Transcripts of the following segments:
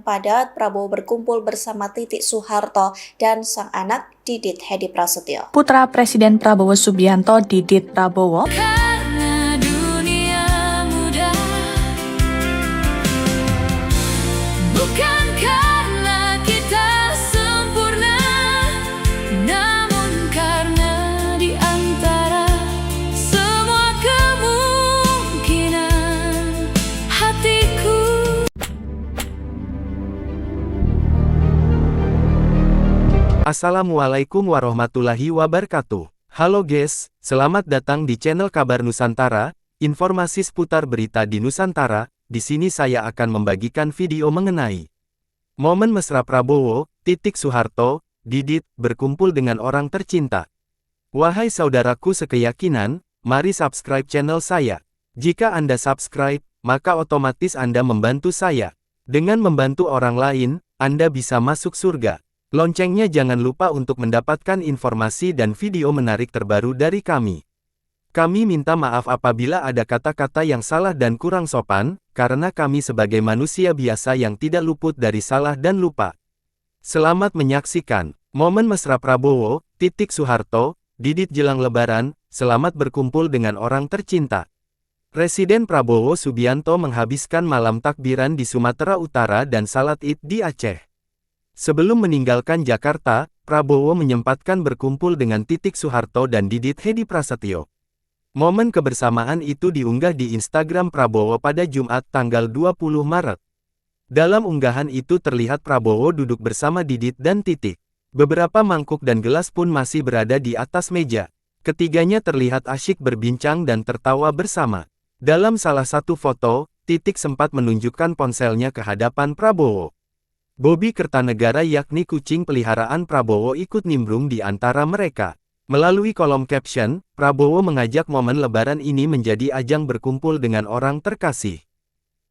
padat, Prabowo berkumpul bersama Titik Soeharto dan sang anak Didit Hedi Prasetyo. Putra Presiden Prabowo Subianto, Didit Prabowo, Karena dunia muda, bukan karena kita sempurna, namun karena di antara semua kemungkinan hatiku. Assalamualaikum warahmatullahi wabarakatuh. Halo guys, selamat datang di channel Kabar Nusantara, informasi seputar berita di Nusantara. Di sini saya akan membagikan video mengenai momen mesra Prabowo, Titik Soeharto, Didit, berkumpul dengan orang tercinta. Wahai saudaraku sekeyakinan, mari subscribe channel saya. Jika Anda subscribe, maka otomatis Anda membantu saya. Dengan membantu orang lain, Anda bisa masuk surga. Loncengnya jangan lupa untuk mendapatkan informasi dan video menarik terbaru dari kami. Kami minta maaf apabila ada kata-kata yang salah dan kurang sopan, karena kami sebagai manusia biasa yang tidak luput dari salah dan lupa. Selamat menyaksikan momen mesra Prabowo, Titik Soeharto, Didit jelang Lebaran. Selamat berkumpul dengan orang tercinta. Presiden Prabowo Subianto menghabiskan malam takbiran di Sumatera Utara dan salat Id di Aceh. Sebelum meninggalkan Jakarta, Prabowo menyempatkan berkumpul dengan Titik Soeharto dan Didit Hedi Prasetyo. Momen kebersamaan itu diunggah di Instagram Prabowo pada Jumat tanggal 20 Maret. Dalam unggahan itu terlihat Prabowo duduk bersama Didit dan Titik. Beberapa mangkuk dan gelas pun masih berada di atas meja. Ketiganya terlihat asyik berbincang dan tertawa bersama. Dalam salah satu foto, Titik sempat menunjukkan ponselnya ke hadapan Prabowo. Bobi Kertanegara yakni kucing peliharaan Prabowo ikut nimbrung di antara mereka. Melalui kolom caption, Prabowo mengajak momen Lebaran ini menjadi ajang berkumpul dengan orang terkasih.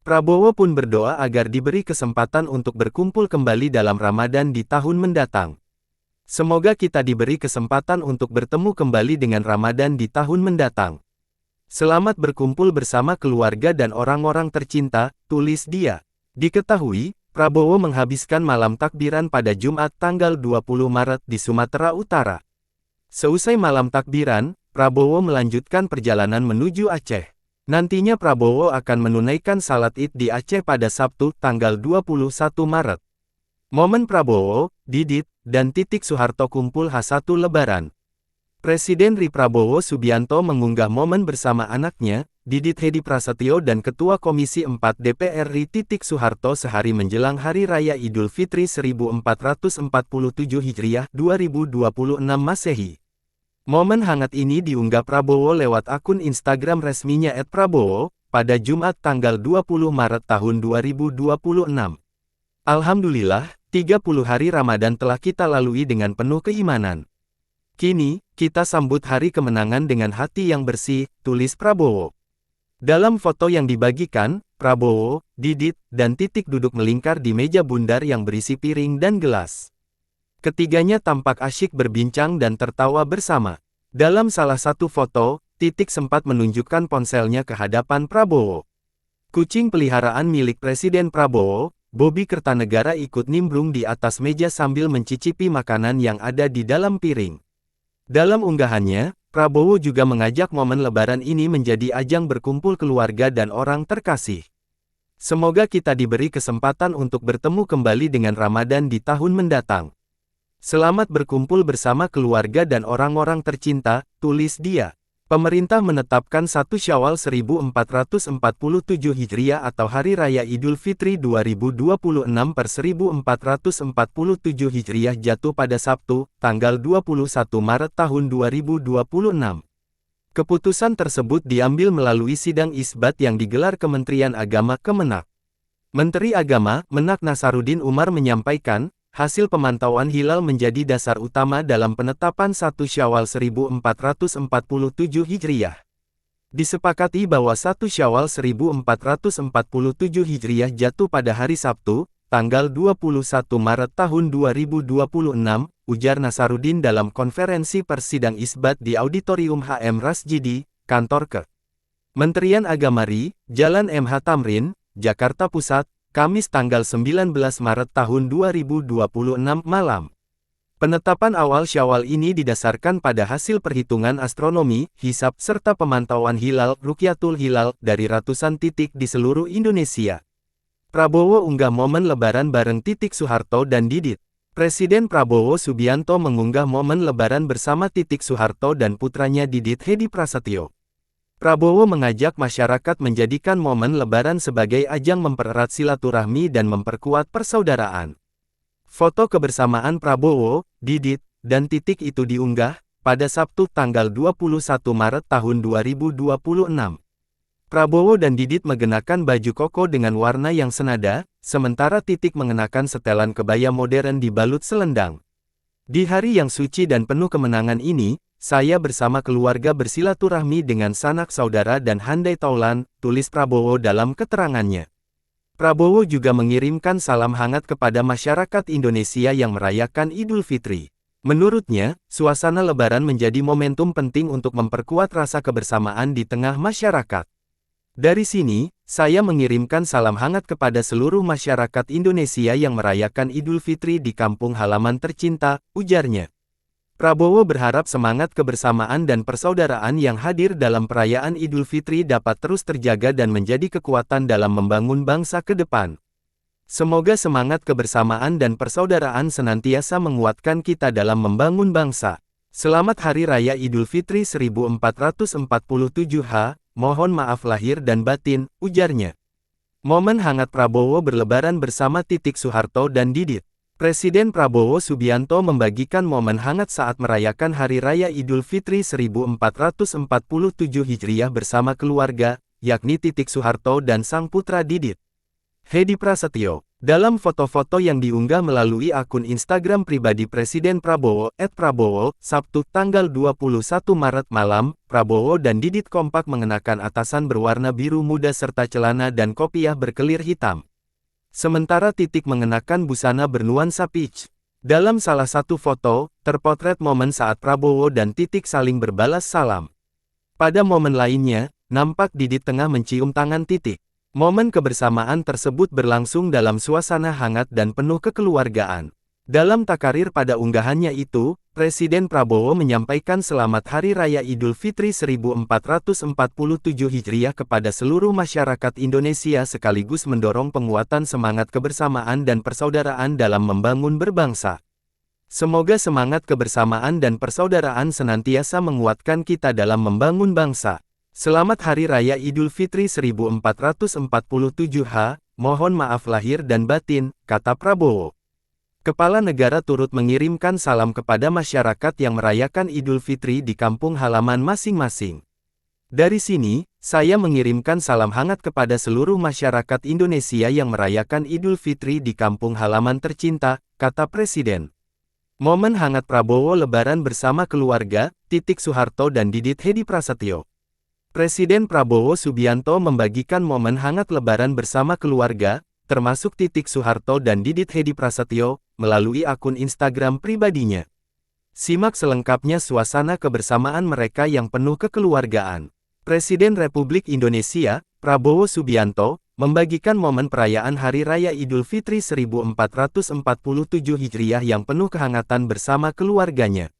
Prabowo pun berdoa agar diberi kesempatan untuk berkumpul kembali dalam Ramadan di tahun mendatang. Semoga kita diberi kesempatan untuk bertemu kembali dengan Ramadan di tahun mendatang. Selamat berkumpul bersama keluarga dan orang-orang tercinta, tulis dia. Diketahui, Prabowo menghabiskan malam takbiran pada Jumat tanggal 20 Maret di Sumatera Utara. Seusai malam takbiran, Prabowo melanjutkan perjalanan menuju Aceh. Nantinya Prabowo akan menunaikan salat Id di Aceh pada Sabtu tanggal 21 Maret. Momen Prabowo, Didit, dan Titik Soeharto kumpul H1 Lebaran. Presiden Prabowo Subianto mengunggah momen bersama anaknya, Didit Hedi Prasetyo dan Ketua Komisi 4 DPR RI Titik Soeharto sehari menjelang Hari Raya Idul Fitri 1447 Hijriah 2026 Masehi. Momen hangat ini diunggah Prabowo lewat akun Instagram resminya @prabowo, pada Jumat tanggal 20 Maret tahun 2026. Alhamdulillah, 30 hari Ramadan telah kita lalui dengan penuh keimanan. Kini, kita sambut hari kemenangan dengan hati yang bersih, tulis Prabowo. Dalam foto yang dibagikan, Prabowo, Didit, dan Titik duduk melingkar di meja bundar yang berisi piring dan gelas. Ketiganya tampak asyik berbincang dan tertawa bersama. Dalam salah satu foto, Titik sempat menunjukkan ponselnya ke hadapan Prabowo. Kucing peliharaan milik Presiden Prabowo, Bobi Kertanegara ikut nimbrung di atas meja sambil mencicipi makanan yang ada di dalam piring. Dalam unggahannya, Prabowo juga mengajak momen Lebaran ini menjadi ajang berkumpul keluarga dan orang terkasih. Semoga kita diberi kesempatan untuk bertemu kembali dengan Ramadan di tahun mendatang. Selamat berkumpul bersama keluarga dan orang-orang tercinta, tulis dia. Pemerintah menetapkan 1 Syawal 1447 Hijriah atau Hari Raya Idul Fitri 2026 per 1447 Hijriah jatuh pada Sabtu, tanggal 21 Maret tahun 2026. Keputusan tersebut diambil melalui sidang isbat yang digelar Kementerian Agama Kemenak. Menteri Agama, Menak Nasaruddin Umar menyampaikan, hasil pemantauan hilal menjadi dasar utama dalam penetapan 1 Syawal 1447 Hijriah. Disepakati bahwa 1 Syawal 1447 Hijriah jatuh pada hari Sabtu, tanggal 21 Maret tahun 2026, ujar Nasaruddin dalam konferensi pers sidang isbat di Auditorium HM Rasjidi, kantor Kementerian Agama RI, Jalan MH Tamrin, Jakarta Pusat, Kamis tanggal 19 Maret tahun 2026 malam. Penetapan awal Syawal ini didasarkan pada hasil perhitungan astronomi, hisab, serta pemantauan hilal, Rukyatul Hilal, dari ratusan titik di seluruh Indonesia. Prabowo unggah momen Lebaran bareng Titik Soeharto dan Didit. Presiden Prabowo Subianto mengunggah momen Lebaran bersama Titik Soeharto dan putranya Didit Hedi Prasetyo. Prabowo mengajak masyarakat menjadikan momen Lebaran sebagai ajang mempererat silaturahmi dan memperkuat persaudaraan. Foto kebersamaan Prabowo, Didit, dan Titik itu diunggah pada Sabtu tanggal 21 Maret tahun 2026. Prabowo dan Didit mengenakan baju koko dengan warna yang senada, sementara Titik mengenakan setelan kebaya modern dibalut selendang. Di hari yang suci dan penuh kemenangan ini, saya bersama keluarga bersilaturahmi dengan sanak saudara dan handai taulan, tulis Prabowo dalam keterangannya. Prabowo juga mengirimkan salam hangat kepada masyarakat Indonesia yang merayakan Idul Fitri. Menurutnya, suasana Lebaran menjadi momentum penting untuk memperkuat rasa kebersamaan di tengah masyarakat. Dari sini, saya mengirimkan salam hangat kepada seluruh masyarakat Indonesia yang merayakan Idul Fitri di kampung halaman tercinta, ujarnya. Prabowo berharap semangat kebersamaan dan persaudaraan yang hadir dalam perayaan Idul Fitri dapat terus terjaga dan menjadi kekuatan dalam membangun bangsa ke depan. Semoga semangat kebersamaan dan persaudaraan senantiasa menguatkan kita dalam membangun bangsa. Selamat Hari Raya Idul Fitri 1447 mohon maaf lahir dan batin, ujarnya. Momen hangat Prabowo berlebaran bersama Titik Soeharto dan Didit. Presiden Prabowo Subianto membagikan momen hangat saat merayakan Hari Raya Idul Fitri 1447 Hijriah bersama keluarga, yakni Titik Soeharto dan sang putra Didit Hedi Prasetyo. Dalam foto-foto yang diunggah melalui akun Instagram pribadi Presiden Prabowo, @prabowo, Sabtu tanggal 21 Maret malam, Prabowo dan Didit kompak mengenakan atasan berwarna biru muda serta celana dan kopiah berkelir hitam. Sementara Titik mengenakan busana bernuansa peach. Dalam salah satu foto, terpotret momen saat Prabowo dan Titik saling berbalas salam. Pada momen lainnya, nampak Didit tengah mencium tangan Titik. Momen kebersamaan tersebut berlangsung dalam suasana hangat dan penuh kekeluargaan. Dalam takarir pada unggahannya itu, Presiden Prabowo menyampaikan selamat Hari Raya Idul Fitri 1447 Hijriah kepada seluruh masyarakat Indonesia sekaligus mendorong penguatan semangat kebersamaan dan persaudaraan dalam membangun berbangsa. Semoga semangat kebersamaan dan persaudaraan senantiasa menguatkan kita dalam membangun bangsa. Selamat Hari Raya Idul Fitri 1447 mohon maaf lahir dan batin, kata Prabowo. Kepala negara turut mengirimkan salam kepada masyarakat yang merayakan Idul Fitri di kampung halaman masing-masing. Dari sini, saya mengirimkan salam hangat kepada seluruh masyarakat Indonesia yang merayakan Idul Fitri di kampung halaman tercinta, kata Presiden. Momen hangat Prabowo Lebaran bersama keluarga, Titik Soeharto dan Didit Hedi Prasetyo. Presiden Prabowo Subianto membagikan momen hangat Lebaran bersama keluarga, termasuk Titik Soeharto dan Didit Hedi Prasetyo, melalui akun Instagram pribadinya. Simak selengkapnya suasana kebersamaan mereka yang penuh kekeluargaan. Presiden Republik Indonesia, Prabowo Subianto, membagikan momen perayaan Hari Raya Idul Fitri 1447 Hijriah yang penuh kehangatan bersama keluarganya.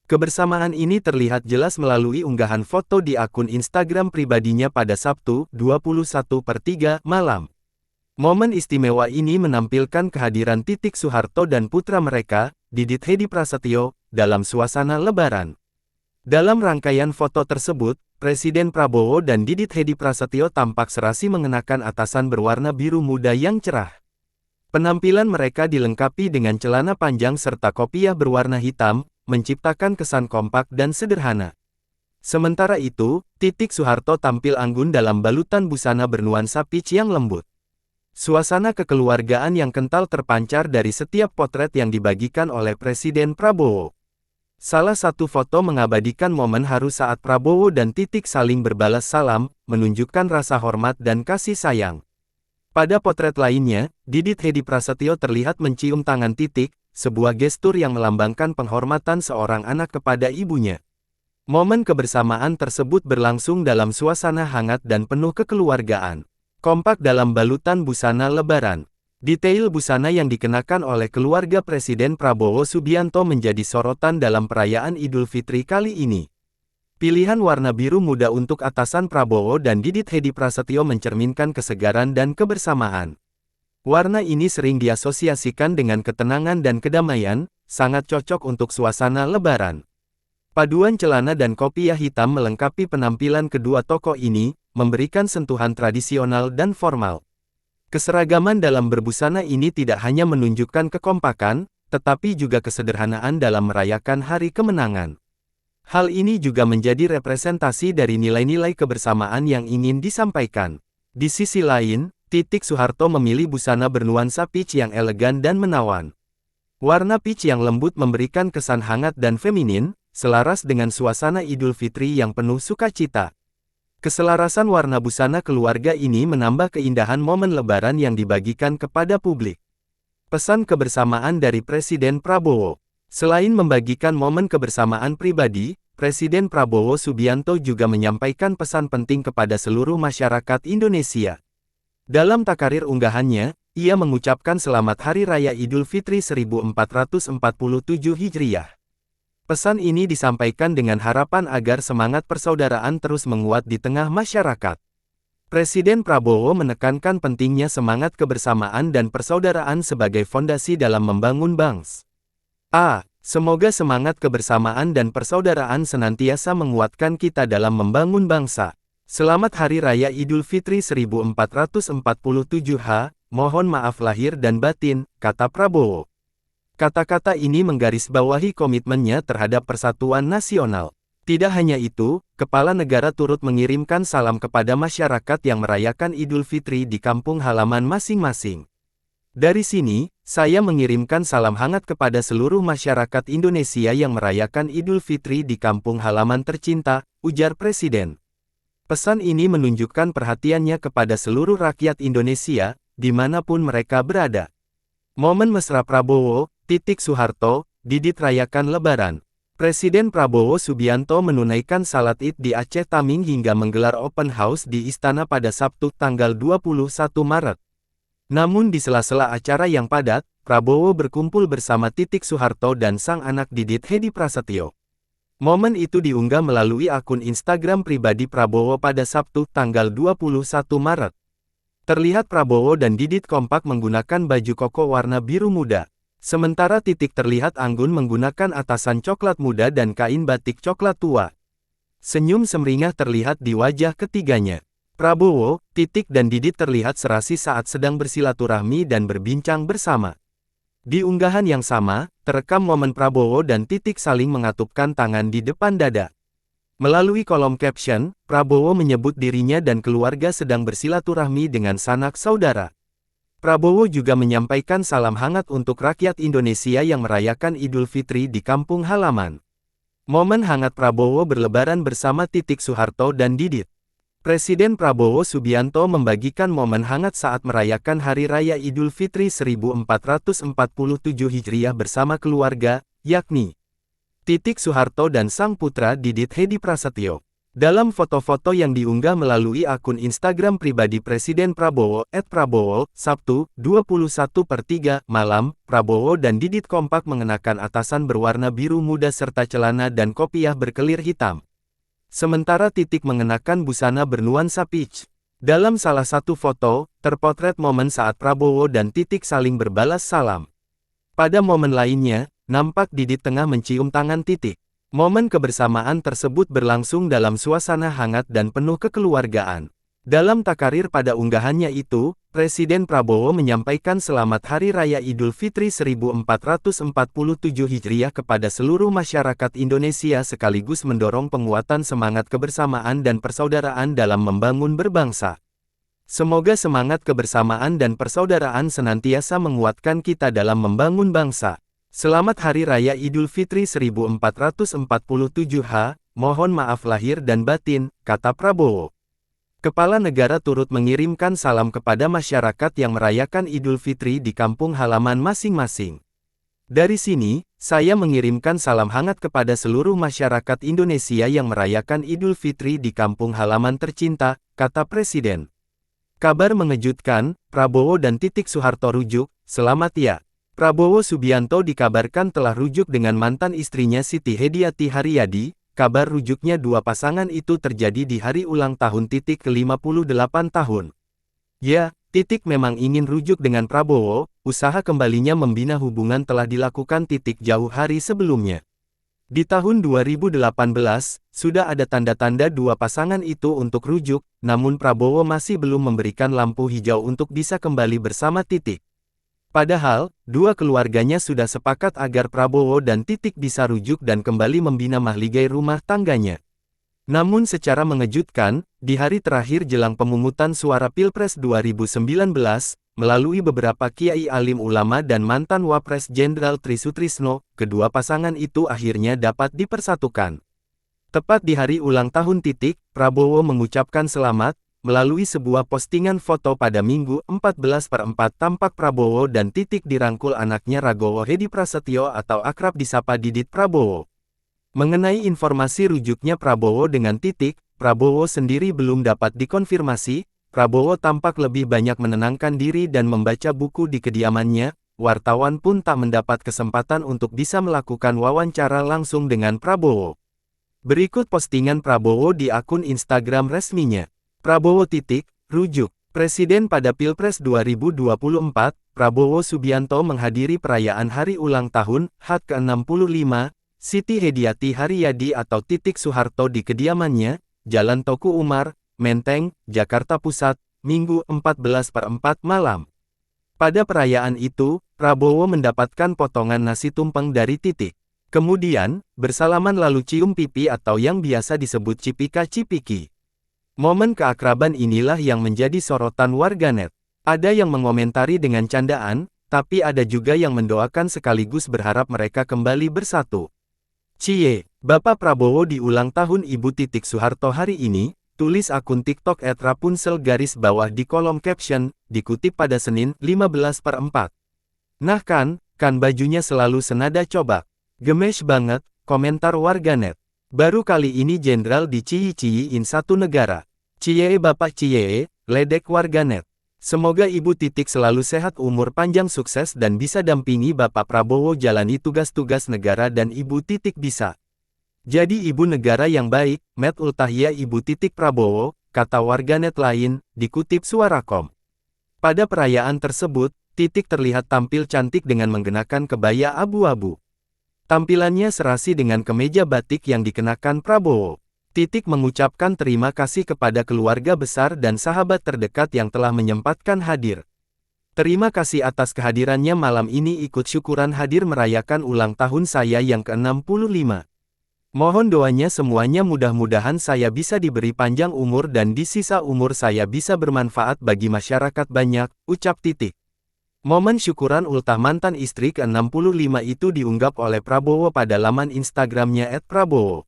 Kebersamaan ini terlihat jelas melalui unggahan foto di akun Instagram pribadinya pada Sabtu, 21/3 malam. Momen istimewa ini menampilkan kehadiran Titik Soeharto dan putra mereka, Didit Hedi Prasetyo, dalam suasana Lebaran. Dalam rangkaian foto tersebut, Presiden Prabowo dan Didit Hedi Prasetyo tampak serasi mengenakan atasan berwarna biru muda yang cerah. Penampilan mereka dilengkapi dengan celana panjang serta kopiah berwarna hitam, menciptakan kesan kompak dan sederhana. Sementara itu, Titik Soeharto tampil anggun dalam balutan busana bernuansa peach yang lembut. Suasana kekeluargaan yang kental terpancar dari setiap potret yang dibagikan oleh Presiden Prabowo. Salah satu foto mengabadikan momen haru saat Prabowo dan Titik saling berbalas salam, menunjukkan rasa hormat dan kasih sayang. Pada potret lainnya, Didit Hedi Prasetyo terlihat mencium tangan Titik, sebuah gestur yang melambangkan penghormatan seorang anak kepada ibunya. Momen kebersamaan tersebut berlangsung dalam suasana hangat dan penuh kekeluargaan. Kompak dalam balutan busana lebaran. Detail busana yang dikenakan oleh keluarga Presiden Prabowo Subianto menjadi sorotan dalam perayaan Idul Fitri kali ini. Pilihan warna biru muda untuk atasan Prabowo dan Didit Hedi Prasetyo mencerminkan kesegaran dan kebersamaan. Warna ini sering diasosiasikan dengan ketenangan dan kedamaian, sangat cocok untuk suasana lebaran. Paduan celana dan kopiah hitam melengkapi penampilan kedua tokoh ini, memberikan sentuhan tradisional dan formal. Keseragaman dalam berbusana ini tidak hanya menunjukkan kekompakan, tetapi juga kesederhanaan dalam merayakan hari kemenangan. Hal ini juga menjadi representasi dari nilai-nilai kebersamaan yang ingin disampaikan. Di sisi lain, Titik Soeharto memilih busana bernuansa peach yang elegan dan menawan. Warna peach yang lembut memberikan kesan hangat dan feminin, selaras dengan suasana Idul Fitri yang penuh sukacita. Keselarasan warna busana keluarga ini menambah keindahan momen lebaran yang dibagikan kepada publik. Pesan kebersamaan dari Presiden Prabowo. Selain membagikan momen kebersamaan pribadi, Presiden Prabowo Subianto juga menyampaikan pesan penting kepada seluruh masyarakat Indonesia. Dalam takarir unggahannya, ia mengucapkan selamat Hari Raya Idul Fitri 1447 Hijriah. Pesan ini disampaikan dengan harapan agar semangat persaudaraan terus menguat di tengah masyarakat. Presiden Prabowo menekankan pentingnya semangat kebersamaan dan persaudaraan sebagai fondasi dalam membangun bangsa. Semoga semangat kebersamaan dan persaudaraan senantiasa menguatkan kita dalam membangun bangsa. Selamat Hari Raya Idul Fitri 1447 mohon maaf lahir dan batin, kata Prabowo. Kata-kata ini menggarisbawahi komitmennya terhadap persatuan nasional. Tidak hanya itu, Kepala Negara turut mengirimkan salam kepada masyarakat yang merayakan Idul Fitri di kampung halaman masing-masing. Dari sini, saya mengirimkan salam hangat kepada seluruh masyarakat Indonesia yang merayakan Idul Fitri di kampung halaman tercinta, ujar Presiden. Pesan ini menunjukkan perhatiannya kepada seluruh rakyat Indonesia, dimanapun mereka berada. Momen mesra Prabowo, Titik Soeharto, Didit rayakan Lebaran. Presiden Prabowo Subianto menunaikan salat Id di Aceh Taming hingga menggelar open house di istana pada Sabtu tanggal 21 Maret. Namun di sela-sela acara yang padat, Prabowo berkumpul bersama Titik Soeharto dan sang anak Didit Hedi Prasetyo. Momen itu diunggah melalui akun Instagram pribadi Prabowo pada Sabtu tanggal 21 Maret. Terlihat Prabowo dan Didit kompak menggunakan baju koko warna biru muda. Sementara Titik terlihat anggun menggunakan atasan coklat muda dan kain batik coklat tua. Senyum semringah terlihat di wajah ketiganya. Prabowo, Titik dan Didit terlihat serasi saat sedang bersilaturahmi dan berbincang bersama. Di unggahan yang sama, terekam momen Prabowo dan Titik saling mengatupkan tangan di depan dada. Melalui kolom caption, Prabowo menyebut dirinya dan keluarga sedang bersilaturahmi dengan sanak saudara. Prabowo juga menyampaikan salam hangat untuk rakyat Indonesia yang merayakan Idul Fitri di kampung halaman. Momen hangat Prabowo berlebaran bersama Titik Soeharto dan Didit. Presiden Prabowo Subianto membagikan momen hangat saat merayakan Hari Raya Idul Fitri 1447 Hijriah bersama keluarga, yakni Titik Soeharto dan sang putra Didit Hedi Prasetyo. Dalam foto-foto yang diunggah melalui akun Instagram pribadi Presiden Prabowo, @prabowo, Sabtu, 21/3 malam, Prabowo dan Didit kompak mengenakan atasan berwarna biru muda serta celana dan kopiah berkelir hitam. Sementara Titik mengenakan busana bernuansa peach. Dalam salah satu foto, terpotret momen saat Prabowo dan Titik saling berbalas salam. Pada momen lainnya, nampak Didit tengah mencium tangan Titik. Momen kebersamaan tersebut berlangsung dalam suasana hangat dan penuh kekeluargaan. Dalam takarir pada unggahannya itu, Presiden Prabowo menyampaikan selamat Hari Raya Idul Fitri 1447 Hijriah kepada seluruh masyarakat Indonesia sekaligus mendorong penguatan semangat kebersamaan dan persaudaraan dalam membangun berbangsa. Semoga semangat kebersamaan dan persaudaraan senantiasa menguatkan kita dalam membangun bangsa. Selamat Hari Raya Idul Fitri 1447 mohon maaf lahir dan batin, kata Prabowo. Kepala Negara turut mengirimkan salam kepada masyarakat yang merayakan Idul Fitri di kampung halaman masing-masing. Dari sini, saya mengirimkan salam hangat kepada seluruh masyarakat Indonesia yang merayakan Idul Fitri di kampung halaman tercinta, kata Presiden. Kabar mengejutkan, Prabowo dan Titik Soeharto rujuk, selamat ya. Prabowo Subianto dikabarkan telah rujuk dengan mantan istrinya Siti Hediati Haryadi. Kabar rujuknya dua pasangan itu terjadi di hari ulang tahun Titik ke-58 tahun. Ya, Titik memang ingin rujuk dengan Prabowo, usaha kembalinya membina hubungan telah dilakukan Titik jauh hari sebelumnya. Di tahun 2018, sudah ada tanda-tanda dua pasangan itu untuk rujuk, namun Prabowo masih belum memberikan lampu hijau untuk bisa kembali bersama Titik. Padahal, dua keluarganya sudah sepakat agar Prabowo dan Titik bisa rujuk dan kembali membina mahligai rumah tangganya. Namun secara mengejutkan, di hari terakhir jelang pemungutan suara Pilpres 2019, melalui beberapa kiai alim ulama dan mantan Wapres Jenderal Trisutrisno, kedua pasangan itu akhirnya dapat dipersatukan. Tepat di hari ulang tahun Titik, Prabowo mengucapkan selamat, melalui sebuah postingan foto pada Minggu 14/4 tampak Prabowo dan Titik dirangkul anaknya Ragowo Hedi Prasetyo atau akrab disapa Didit Prabowo. Mengenai informasi rujuknya Prabowo dengan Titik, Prabowo sendiri belum dapat dikonfirmasi. Prabowo tampak lebih banyak menenangkan diri dan membaca buku di kediamannya. Wartawan pun tak mendapat kesempatan untuk bisa melakukan wawancara langsung dengan Prabowo. Berikut postingan Prabowo di akun Instagram resminya. Prabowo Titik, rujuk. Presiden pada Pilpres 2024, Prabowo Subianto menghadiri perayaan hari ulang tahun, HUT ke-65, Siti Hediati Haryadi atau Titik Soeharto di kediamannya, Jalan Toku Umar, Menteng, Jakarta Pusat, Minggu 14/4 malam. Pada perayaan itu, Prabowo mendapatkan potongan nasi tumpeng dari Titik. Kemudian, bersalaman lalu cium pipi atau yang biasa disebut cipika-cipiki. Momen keakraban inilah yang menjadi sorotan warganet. Ada yang mengomentari dengan candaan, tapi ada juga yang mendoakan sekaligus berharap mereka kembali bersatu. Cie, Bapak Prabowo di ulang tahun Ibu Titik Soeharto hari ini, tulis akun TikTok @rapunzel _ di kolom caption, dikutip pada Senin, 15/4. Nah kan bajunya selalu senada coba. Gemes banget, komentar warganet. Baru kali ini jenderal diciyi-ciyiin satu negara. Cie Bapak Cie, ledek warganet. Semoga Ibu Titik selalu sehat umur panjang sukses dan bisa dampingi Bapak Prabowo jalani tugas-tugas negara dan Ibu Titik bisa jadi ibu negara yang baik, Met Ultahya Ibu Titik Prabowo, kata warganet lain, dikutip Suara.com. Pada perayaan tersebut, Titik terlihat tampil cantik dengan mengenakan kebaya abu-abu. Tampilannya serasi dengan kemeja batik yang dikenakan Prabowo. Titik mengucapkan terima kasih kepada keluarga besar dan sahabat terdekat yang telah menyempatkan hadir. Terima kasih atas kehadirannya malam ini ikut syukuran hadir merayakan ulang tahun saya yang ke-65. Mohon doanya semuanya mudah-mudahan saya bisa diberi panjang umur dan di sisa umur saya bisa bermanfaat bagi masyarakat banyak, ucap Titik. Momen syukuran ultah mantan istri ke-65 itu diunggap oleh Prabowo pada laman Instagramnya @prabowo.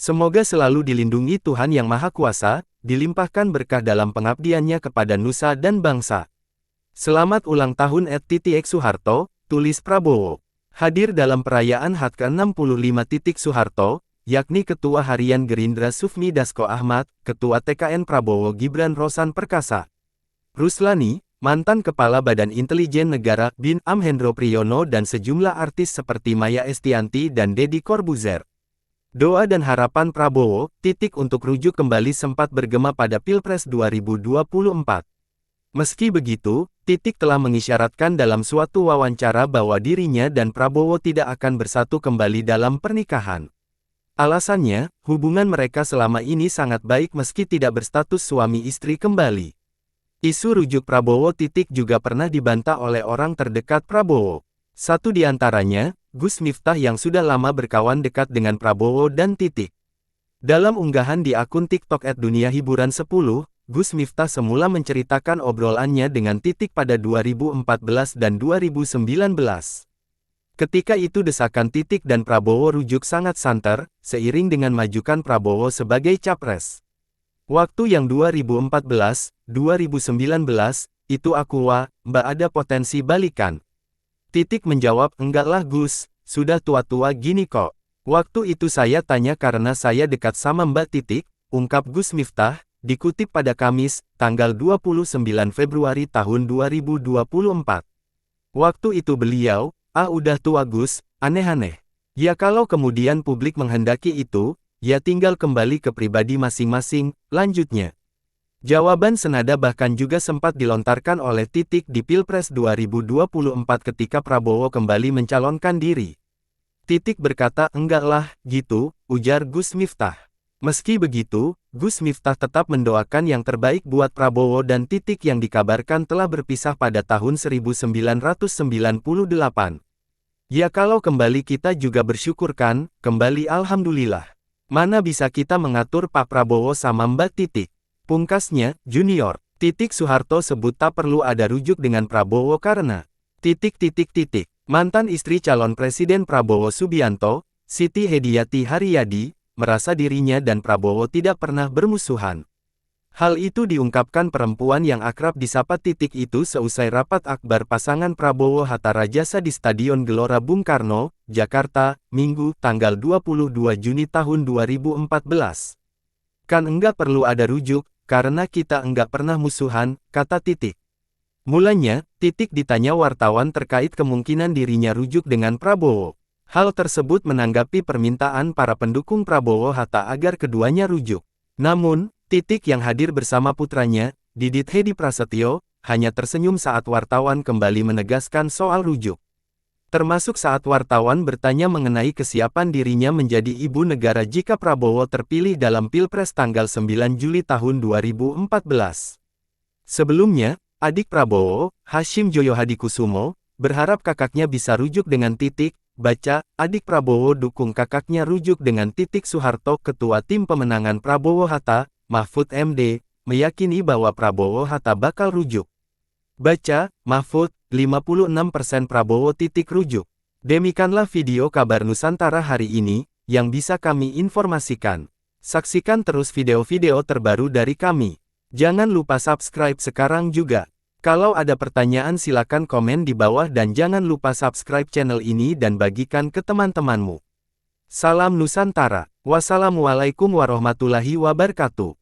Semoga selalu dilindungi Tuhan Yang Maha Kuasa, dilimpahkan berkah dalam pengabdiannya kepada nusa dan bangsa. Selamat ulang tahun @Titik Soeharto, tulis Prabowo. Hadir dalam perayaan HUT ke-65 Titik Soeharto, yakni Ketua Harian Gerindra Sufmi Dasko Ahmad, Ketua TKN Prabowo Gibran Rosan Perkasa, Ruslani, mantan Kepala Badan Intelijen Negara BIN Amhendro Priyono dan sejumlah artis seperti Maya Estianty dan Deddy Corbuzier. Doa dan harapan Prabowo, Titik untuk rujuk kembali sempat bergema pada Pilpres 2024. Meski begitu, Titik telah mengisyaratkan dalam suatu wawancara bahwa dirinya dan Prabowo tidak akan bersatu kembali dalam pernikahan. Alasannya, hubungan mereka selama ini sangat baik meski tidak berstatus suami istri kembali. Isu rujuk Prabowo Titik juga pernah dibantah oleh orang terdekat Prabowo. Satu di antaranya, Gus Miftah yang sudah lama berkawan dekat dengan Prabowo dan Titik. Dalam unggahan di akun TikTok @duniahiburan10, Gus Miftah semula menceritakan obrolannya dengan Titik pada 2014 dan 2019. Ketika itu desakan Titik dan Prabowo rujuk sangat santer, seiring dengan majukan Prabowo sebagai capres. Waktu yang 2014, 2019, itu aku Mbak ada potensi balikan. Titik menjawab, enggak lah Gus, sudah tua-tua gini kok. Waktu itu saya tanya karena saya dekat sama Mbak Titik, ungkap Gus Miftah. dikutip pada Kamis, tanggal 29 Februari tahun 2024. Waktu itu beliau, udah tua Gus, aneh-aneh. Ya kalau kemudian publik menghendaki itu, ya tinggal kembali ke pribadi masing-masing, lanjutnya. Jawaban senada bahkan juga sempat dilontarkan oleh Titik di Pilpres 2024 ketika Prabowo kembali mencalonkan diri. Titik berkata enggak lah, gitu, ujar Gus Miftah. Meski begitu, Gus Miftah tetap mendoakan yang terbaik buat Prabowo dan Titik yang dikabarkan telah berpisah pada tahun 1998. Ya kalau kembali kita juga bersyukur kan, kembali alhamdulillah. Mana bisa kita mengatur Pak Prabowo sama Mbak Titik. Pungkasnya, Junior, Titik Soeharto sebut tak perlu ada rujuk dengan Prabowo karena mantan istri calon Presiden Prabowo Subianto, Siti Hediyati Haryadi, merasa dirinya dan Prabowo tidak pernah bermusuhan. Hal itu diungkapkan perempuan yang akrab disapa Titik itu seusai rapat akbar pasangan Prabowo Hatta Rajasa di Stadion Gelora Bung Karno, Jakarta, Minggu, tanggal 22 Juni tahun 2014. Kan enggak perlu ada rujuk, karena kita enggak pernah musuhan, kata Titik. Mulanya, Titik ditanya wartawan terkait kemungkinan dirinya rujuk dengan Prabowo. Hal tersebut menanggapi permintaan para pendukung Prabowo Hatta agar keduanya rujuk. Namun, Titik yang hadir bersama putranya, Didit Hedi Prasetyo, hanya tersenyum saat wartawan kembali menegaskan soal rujuk. Termasuk saat wartawan bertanya mengenai kesiapan dirinya menjadi ibu negara jika Prabowo terpilih dalam Pilpres tanggal 9 Juli tahun 2014. Sebelumnya, adik Prabowo, Hashim Joyo Hadikusumo, berharap kakaknya bisa rujuk dengan Titik. Baca, adik Prabowo dukung kakaknya rujuk dengan Titik Soeharto. Ketua Tim Pemenangan Prabowo Hatta, Mahfud MD, meyakini bahwa Prabowo Hatta bakal rujuk. Baca, Mahfud, 56% Prabowo titik rujuk. Demikianlah video kabar Nusantara hari ini, yang bisa kami informasikan. Saksikan terus video-video terbaru dari kami. Jangan lupa subscribe sekarang juga. Kalau ada pertanyaan silakan komen di bawah dan jangan lupa subscribe channel ini dan bagikan ke teman-temanmu. Salam Nusantara. Wassalamualaikum warahmatullahi wabarakatuh.